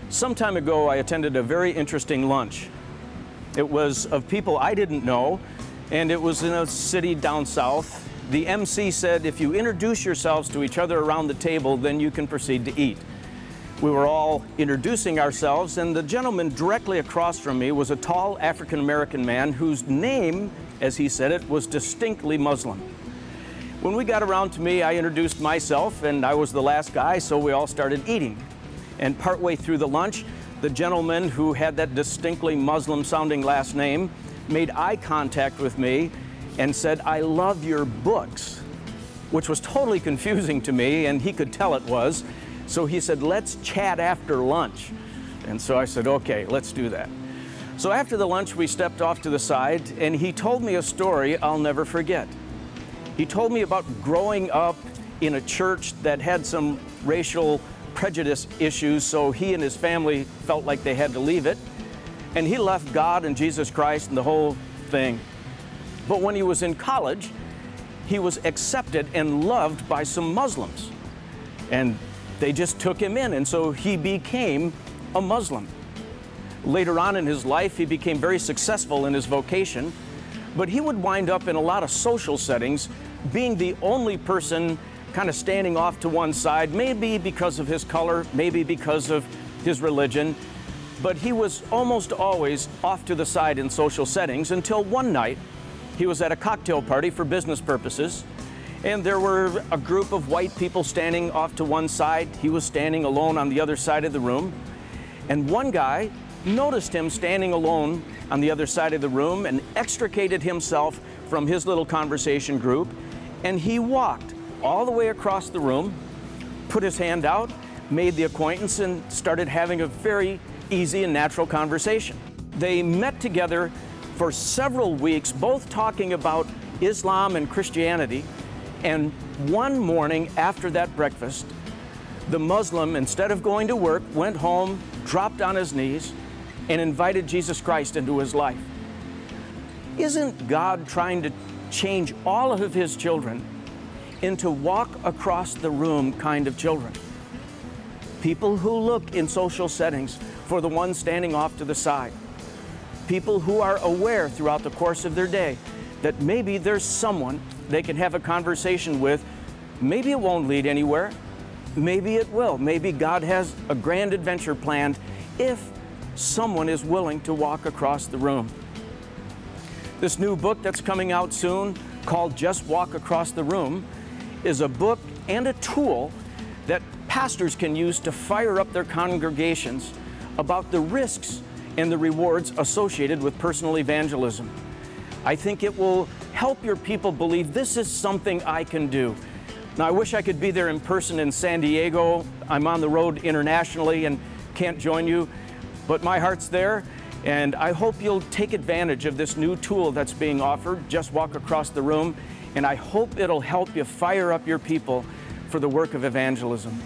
Some time ago, I attended a very interesting lunch. It was of people I didn't know, and it was in a city down south. The MC said, if you introduce yourselves to each other around the table, then you can proceed to eat. We were all introducing ourselves, and the gentleman directly across from me was a tall African-American man whose name, as he said it, was distinctly Muslim. When we got around to me, I introduced myself, and I was the last guy, so we all started eating. And partway through the lunch, the gentleman who had that distinctly Muslim-sounding last name made eye contact with me and said, "I love your books," which was totally confusing to me, and he could tell it was. So he said, "Let's chat after lunch." And so I said, "Okay, let's do that." So after the lunch, we stepped off to the side, and he told me a story I'll never forget. He told me about growing up in a church that had some racial prejudice issues, so he and his family felt like they had to leave it. And he left God and Jesus Christ and the whole thing. But when he was in college, he was accepted and loved by some Muslims. And they just took him in, and so he became a Muslim. Later on in his life, he became very successful in his vocation, but he would wind up in a lot of social settings being the only person kind of standing off to one side, maybe because of his color, maybe because of his religion, but he was almost always off to the side in social settings until one night he was at a cocktail party for business purposes, and there were a group of white people standing off to one side. He was standing alone on the other side of the room, and one guy noticed him standing alone on the other side of the room and extricated himself from his little conversation group, and he walked all the way across the room, put his hand out, made the acquaintance, and started having a very easy and natural conversation. They met together for several weeks, both talking about Islam and Christianity, and one morning after that breakfast, the Muslim, instead of going to work, went home, dropped on his knees, and invited Jesus Christ into his life. Isn't God trying to change all of his children into walk across the room kind of children? People who look in social settings for the one standing off to the side. People who are aware throughout the course of their day that maybe there's someone they can have a conversation with. Maybe it won't lead anywhere. Maybe it will. Maybe God has a grand adventure planned if someone is willing to walk across the room. This new book that's coming out soon, called Just Walk Across the Room, is a book and a tool that pastors can use to fire up their congregations about the risks and the rewards associated with personal evangelism. I think it will help your people believe this is something I can do. Now, I wish I could be there in person in San Diego. I'm on the road internationally and can't join you, but my heart's there, and I hope you'll take advantage of this new tool that's being offered, Just Walk Across the Room, and I hope it'll help you fire up your people for the work of evangelism.